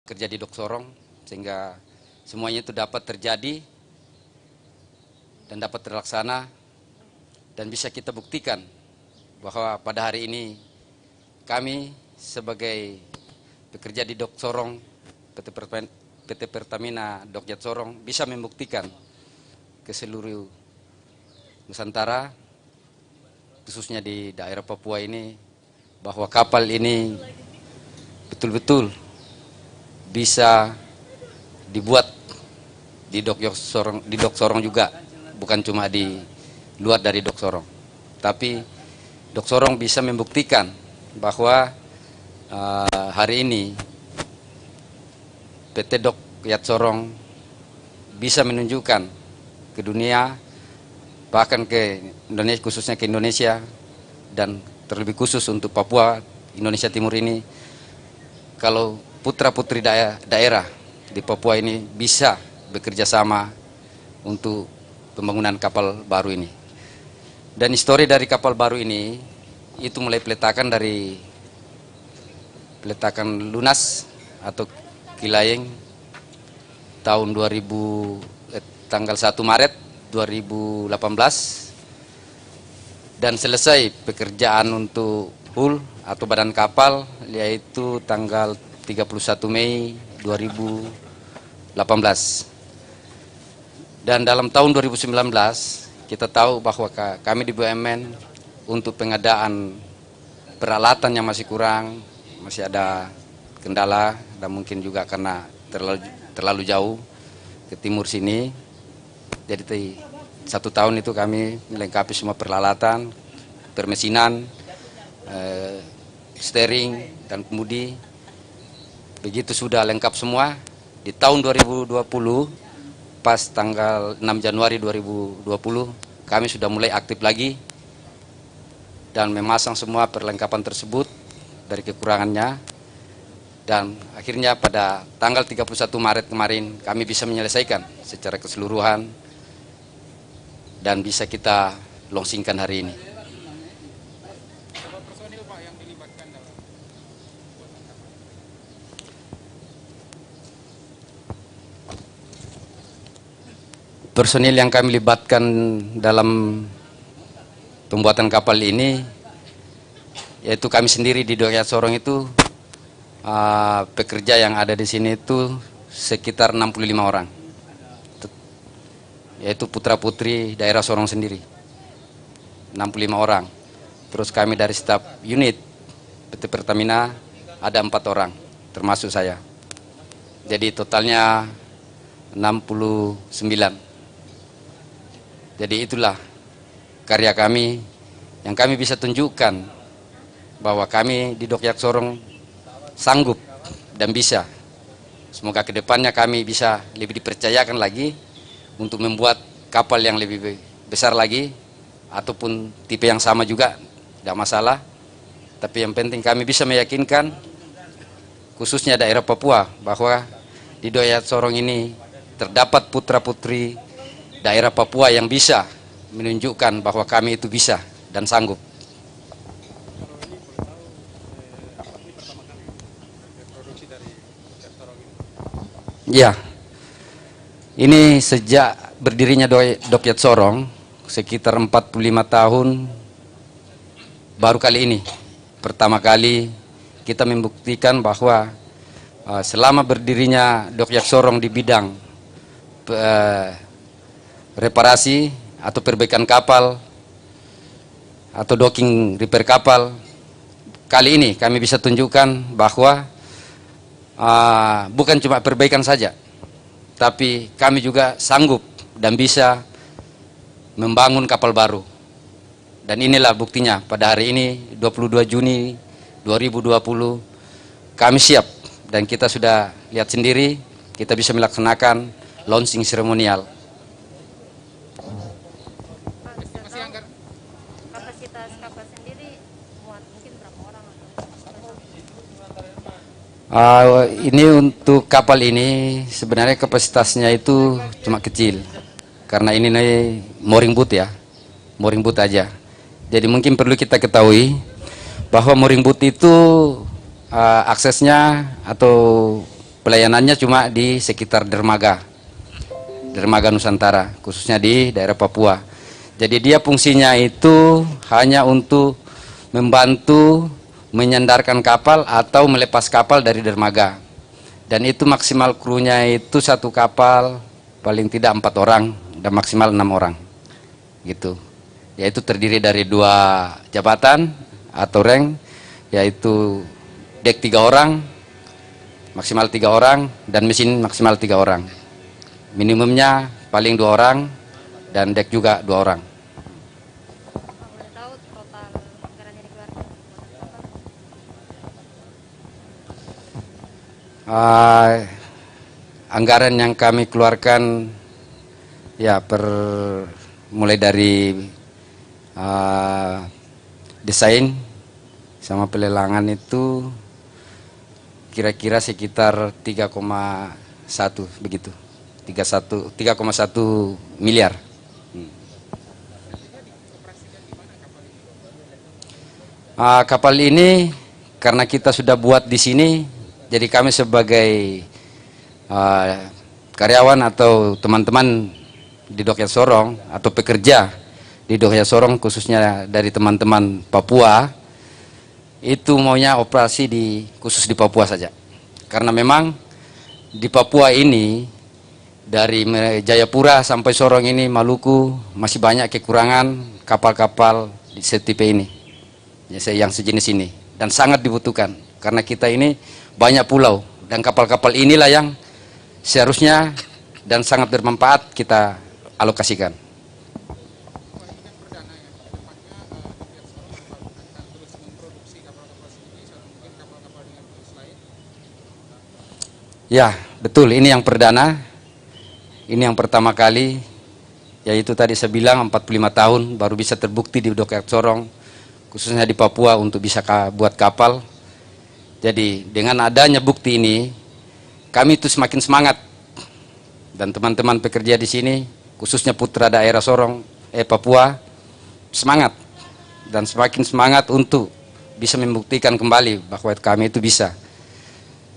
kerja di Dok Sorong sehingga semuanya itu dapat terjadi dan dapat terlaksana dan bisa kita buktikan bahwa pada hari ini kami sebagai pekerja di Dok Sorong PT Pertamina Dok Sorong bisa membuktikan ke seluruh Nusantara khususnya di daerah Papua ini bahwa kapal ini betul-betul bisa dibuat di Dok Sorong juga, bukan cuma di luar dari Dok Sorong. Tapi Dok Sorong bisa membuktikan bahwa hari ini PT Dok Sorong bisa menunjukkan ke dunia, bahkan ke Indonesia, khususnya ke Indonesia dan terlebih khusus untuk Papua Indonesia Timur ini, kalau putra-putri daerah di Papua ini bisa bekerja sama untuk pembangunan kapal baru ini. Dan histori dari kapal baru ini itu mulai peletakan lunas atau kilayeng tahun tanggal 1 Maret 2018 dan selesai pekerjaan untuk hull atau badan kapal yaitu tanggal 31 Mei 2018. Dan dalam tahun 2019 kita tahu bahwa kami di BUMN untuk pengadaan peralatan yang masih kurang, masih ada kendala dan mungkin juga karena terlalu jauh ke timur sini. Jadi 1 tahun itu kami melengkapi semua peralatan, permesinan, steering dan kemudi. Begitu sudah lengkap semua, di tahun 2020 pas tanggal 6 Januari 2020 kami sudah mulai aktif lagi dan memasang semua perlengkapan tersebut dari kekurangannya, dan akhirnya pada tanggal 31 Maret kemarin kami bisa menyelesaikan secara keseluruhan dan bisa kita launchingkan hari ini. Personil yang kami libatkan dalam pembuatan kapal ini, yaitu kami sendiri di Dok Sorong itu, pekerja yang ada di sini itu sekitar 65 orang, yaitu putra-putri daerah Sorong sendiri, 65 orang. Terus kami dari staf unit PT Pertamina ada 4 orang, termasuk saya. Jadi totalnya 69. Jadi itulah karya kami yang kami bisa tunjukkan bahwa kami di Dok Sorong sanggup dan bisa. Semoga kedepannya kami bisa lebih dipercayakan lagi untuk membuat kapal yang lebih besar lagi ataupun tipe yang sama juga, tidak masalah. Tapi yang penting kami bisa meyakinkan khususnya daerah Papua bahwa di Dok Sorong ini terdapat putra-putri daerah Papua yang bisa menunjukkan bahwa kami itu bisa dan sanggup. Ya, ini sejak berdirinya Dok Sorong sekitar 45 tahun, baru kali ini pertama kali kita membuktikan bahwa selama berdirinya Dok Sorong di bidang reparasi atau perbaikan kapal atau docking repair kapal, kali ini kami bisa tunjukkan bahwa bukan cuma perbaikan saja, tapi kami juga sanggup dan bisa membangun kapal baru. Dan inilah buktinya pada hari ini 22 Juni 2020 kami siap dan kita sudah lihat sendiri kita bisa melaksanakan launching seremonial. Kapasitas kapal sendiri muat mungkin berapa orang? Ini untuk kapal ini sebenarnya kapasitasnya itu cuma kecil karena ini mooring boat ya, mooring boat aja. Jadi mungkin perlu kita ketahui bahwa mooring boat itu aksesnya atau pelayanannya cuma di sekitar dermaga Nusantara, khususnya di daerah Papua. Jadi dia fungsinya itu hanya untuk membantu menyandarkan kapal atau melepas kapal dari dermaga. Dan itu maksimal krunya itu satu kapal paling tidak 4 orang dan maksimal 6 orang. Gitu. Yaitu terdiri dari 2 jabatan atau rank, yaitu dek 3 orang, maksimal 3 orang, dan mesin maksimal 3 orang. Minimumnya paling 2 orang, dan dek juga 2 orang. Kalau boleh tahu total anggaran yang dikeluarkan buat kapal? Anggaran yang kami keluarkan ya mulai dari desain sama pelelangan itu kira-kira sekitar 3,1 begitu. 3,1 miliar. Kapal ini karena kita sudah buat di sini, jadi kami sebagai karyawan atau teman-teman di Dokyat Sorong atau pekerja di Dokyat Sorong, khususnya dari teman-teman Papua, itu maunya operasi khusus di Papua saja. Karena memang di Papua ini dari Jayapura sampai Sorong ini, Maluku, masih banyak kekurangan kapal-kapal di setipe ini yang sejenis ini, dan sangat dibutuhkan karena kita ini banyak pulau dan kapal-kapal inilah yang seharusnya dan sangat bermanfaat kita alokasikan. Ya, betul, ini yang perdana. Ini yang pertama kali, yaitu tadi saya bilang 45 tahun baru bisa terbukti di Dokyat Sorong, khususnya di Papua untuk bisa buat kapal. Jadi dengan adanya bukti ini, kami itu semakin semangat, dan teman-teman pekerja di sini, khususnya putra daerah Sorong, Papua, semangat dan semakin semangat untuk bisa membuktikan kembali bahwa kami itu bisa.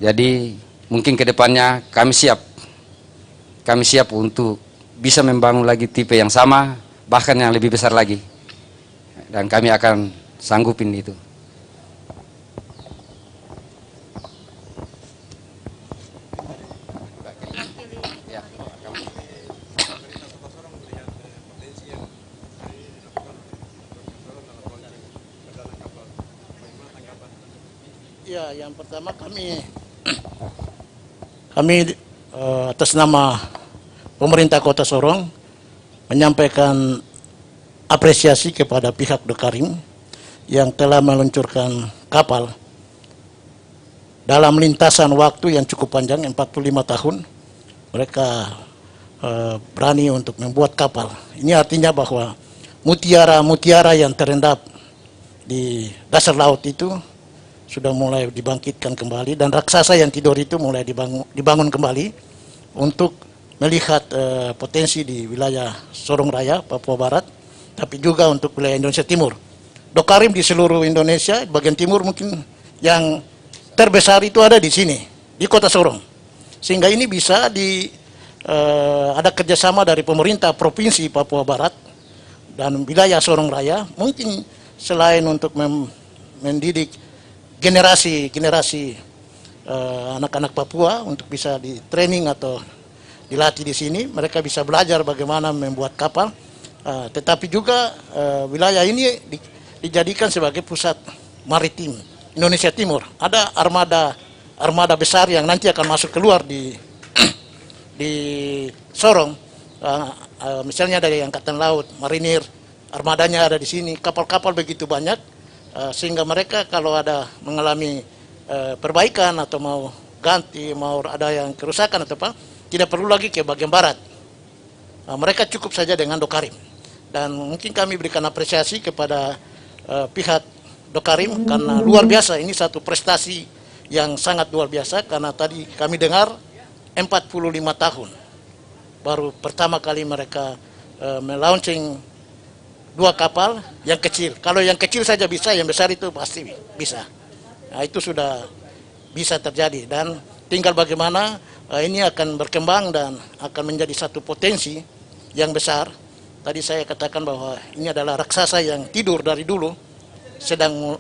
Jadi mungkin kedepannya kami siap untuk bisa membangun lagi tipe yang sama, bahkan yang lebih besar lagi, dan kami akan sanggupin itu. Ya, yang pertama kami atas nama pemerintah Kota Sorong menyampaikan apresiasi kepada pihak Dokarim yang telah meluncurkan kapal dalam lintasan waktu yang cukup panjang, 45 tahun. Mereka berani untuk membuat kapal. Ini artinya bahwa mutiara-mutiara yang terendap di dasar laut itu sudah mulai dibangkitkan kembali, dan raksasa yang tidur itu mulai dibangun kembali untuk melihat potensi di wilayah Sorong Raya, Papua Barat, tapi juga untuk wilayah Indonesia Timur. Dokarim di seluruh Indonesia, bagian timur mungkin yang terbesar itu ada di sini, di Kota Sorong. Sehingga ini bisa ada kerjasama dari pemerintah Provinsi Papua Barat dan wilayah Sorong Raya, mungkin selain untuk mendidik generasi anak-anak Papua untuk bisa di training atau dilatih di sini, mereka bisa belajar bagaimana membuat kapal, tetapi juga wilayah ini dijadikan sebagai pusat maritim Indonesia Timur. Ada armada besar yang nanti akan masuk keluar di Sorong, misalnya dari Angkatan Laut, Marinir, armadanya ada di sini, kapal-kapal begitu banyak. Sehingga mereka kalau ada mengalami perbaikan atau mau ganti, mau ada yang kerusakan atau apa, tidak perlu lagi ke bagian barat. Mereka cukup saja dengan Dokarim. Dan mungkin kami berikan apresiasi kepada pihak Dokarim karena luar biasa, ini satu prestasi yang sangat luar biasa, karena tadi kami dengar 45 tahun baru pertama kali mereka melaunching 2 kapal yang kecil. Kalau yang kecil saja bisa, yang besar itu pasti bisa. Nah, itu sudah bisa terjadi, dan tinggal bagaimana ini akan berkembang dan akan menjadi satu potensi yang besar. Tadi saya katakan bahwa ini adalah raksasa yang tidur dari dulu, sedang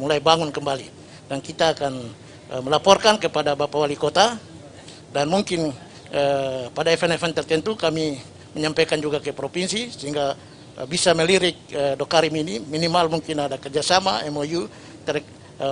mulai bangun kembali. Dan kita akan melaporkan kepada Bapak Wali Kota, dan mungkin pada event-event tertentu kami menyampaikan juga ke provinsi, sehingga bisa melirik Dokarim ini. Minimal mungkin ada kerjasama, MOU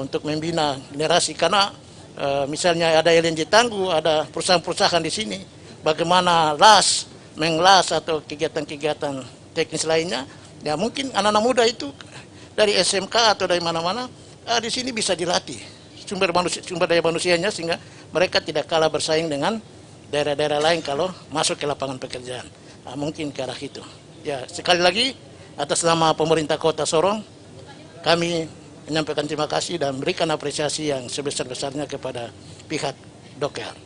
untuk membina generasi, karena misalnya ada LNG Tangguh, ada perusahaan-perusahaan di sini, bagaimana mengelas atau kegiatan-kegiatan teknis lainnya, ya mungkin anak-anak muda itu dari SMK atau dari mana-mana di sini bisa dilatih sumber daya manusianya, sehingga mereka tidak kalah bersaing dengan daerah-daerah lain kalau masuk ke lapangan pekerjaan. Mungkin ke arah itu. Ya, sekali lagi atas nama pemerintah Kota Sorong, kami menyampaikan terima kasih dan berikan apresiasi yang sebesar-besarnya kepada pihak Doker.